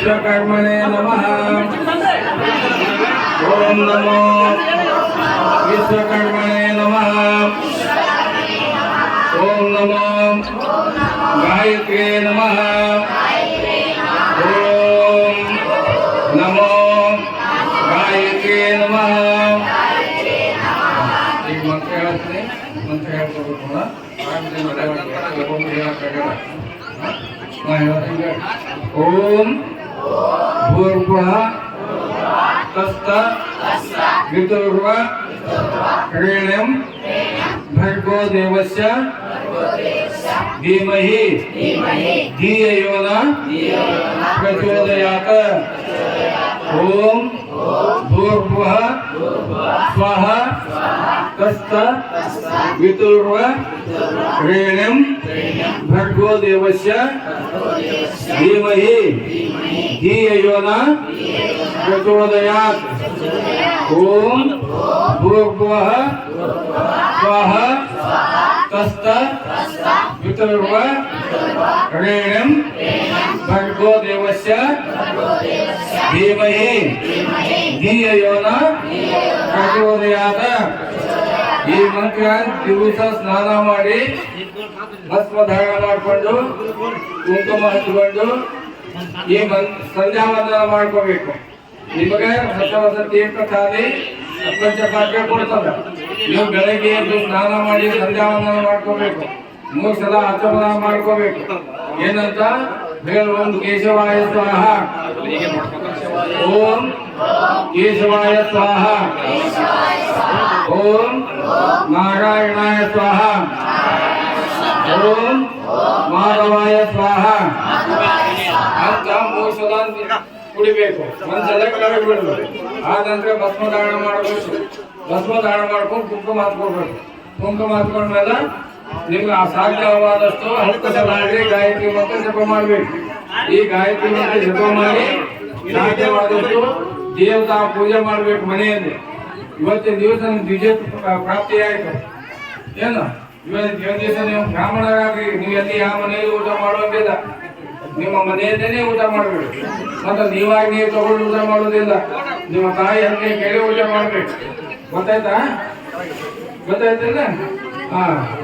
विश्वकर्मणे नमः। ओम नमो विश्वकर्मणे नमः। ओम नमो गायत्रे नमः। ओम नमो गायत्रे नमः। ओम भूर्भुवः तत्सवितुर्वरेण्यं भर्गो देवस्य धीमहि धियो यो न प्रचोदयात्। ओम भूर्भुवः स्वः तत्सवितुर्वरेण्यं भर्गो देवस्य धीमहि धियो यो न प्रचोदयात्। ओम भूर्भुवः स्वः तत्सवितुर्वरेण्यं भर्गो देवस्य धीमहि धियो यो न प्रचोदयात्। ಈ ಮಂತ್ರ ದಿವಸ ಸ್ನಾನ ಮಾಡಿ ಭಸ್ಮ ಧಾರಣ ಮಾಡಿಕೊಂಡು ಕುಂಕುಮ ಹಚ್ಚಿಕೊಂಡು ಈ ಸಂಧ್ಯಾ ವಂದನ ಮಾಡ್ಕೋಬೇಕು. ನಿಮಗೆ ಹೊಸ ತೀರ್ಥ ಖಾಲಿ ಪಂಚಪಾತ್ರೆ ಕೊಡ್ತದ. ನೀವು ಬೆಳಗ್ಗೆ ಎದ್ದು ಸ್ನಾನ ಮಾಡಿ ಸಂಧ್ಯಾ ವಂದನ ಮಾಡ್ಕೋಬೇಕು. 3 ಸಲ ಆಚಮನ ಮಾಡ್ಕೋಬೇಕು. ಏನಂತ ಹೇಳ ಒಂದು ಕೇಶವಾಯ ಸ್ವಾಹ, ಓಂ ಕೇಶವಾಯ ಸ್ವಾಹ, ಓಂ ನಾರಾಯಣಾಯ ಸ್ವಾಹ, ಓಂ ಮಾಧವಾಯ ಸ್ವಾಹ ಅಂತ 3 ಸಲ ಕುಡಿಬೇಕು. ಒಂದ್ಸಲ ಕೆಳಗೆ ಬಿಡಬೇಕು. ಆ ನಂತರ ಭಸ್ಮ ಧಾರಣ ಮಾಡಬೇಕು. ಭಸ್ಮ ಧಾರಣ ಮಾಡ್ಕೊಂಡು ಕುಂಕುಮ ಹಚ್ಕೋಬೇಕು. ಕುಂಕುಮ ಹಚ್ಕೊಂಡ್ಮೇಲೆ ನಿಮ್ಗೆ ಸಾಧ್ಯವಾದಷ್ಟು 10 ಸಲ ಗಾಯತ್ರಿ ಮಂತ್ರ ಜಪ ಮಾಡಬೇಕು. ಈ ಗಾಯತ್ರಿ ಮಂತ್ರ ಜಪ ಮಾಡಿ ಸಾಧ್ಯವಾದಷ್ಟು ದೇವತಾ ಪೂಜೆ ಮಾಡಬೇಕು ಮನೆಯಲ್ಲಿ. ಇವತ್ತಿನ ದಿವಸ ದ್ವಿಜಯ ಪ್ರಾಪ್ತಿ ಆಯಿತು. ಏನು ಇವತ್ತಿನ ದಿವಸ ನೀವು ಬ್ರಾಹ್ಮಣರಾಗಿ ನೀವು ಎಲ್ಲಿ ಯಾವ ಮನೆಯಲ್ಲಿ ಊಟ ಮಾಡುವಂಗಿಲ್ಲ. ನಿಮ್ಮ ಮನೆಯಲ್ಲೇನೆ ಊಟ ಮಾಡಬೇಕು. ಮತ್ತೆ ನೀವಾಗಿ ನೀವು ತಗೊಂಡು ಊಟ ಮಾಡೋದಿಲ್ಲ. ನಿಮ್ಮ ತಾಯಿ ಹಂಗೆ ಕೇಳಿ ಊಟ ಮಾಡ್ಬೇಕು. ಗೊತ್ತಾಯ್ತಾ? ಗೊತ್ತಾಯ್ತಲ್ಲ?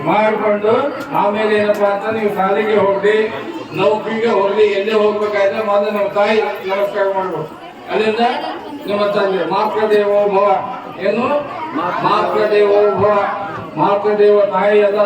ಮಾಡಿಕೊಂಡು ಆಮೇಲೆ ಏನಪ್ಪಾ ಅಂತ ನೀವು ಶಾಲೆಗೆ ಹೋಗ್ಲಿ, ನೌಕರಿಗೆ ಹೋಗ್ಲಿ, ಎಲ್ಲೇ ಹೋಗ್ಬೇಕಾದ್ರೆ ಮೊದಲು ನಮ್ಮ ತಾಯಿ ನಮಸ್ಕಾರ ಮಾಡ್ಬೇಕು. ಅಲ್ಲಿಂದ ನಿಮ್ಮ ತಂದೆ ಮಾತೃದೇವೋ ಭವ. ಏನು ಮಾತೃದೇವೋ ಭವ. ಮಾತೃದೇವ ತಾಯಿ ಎಲ್ಲ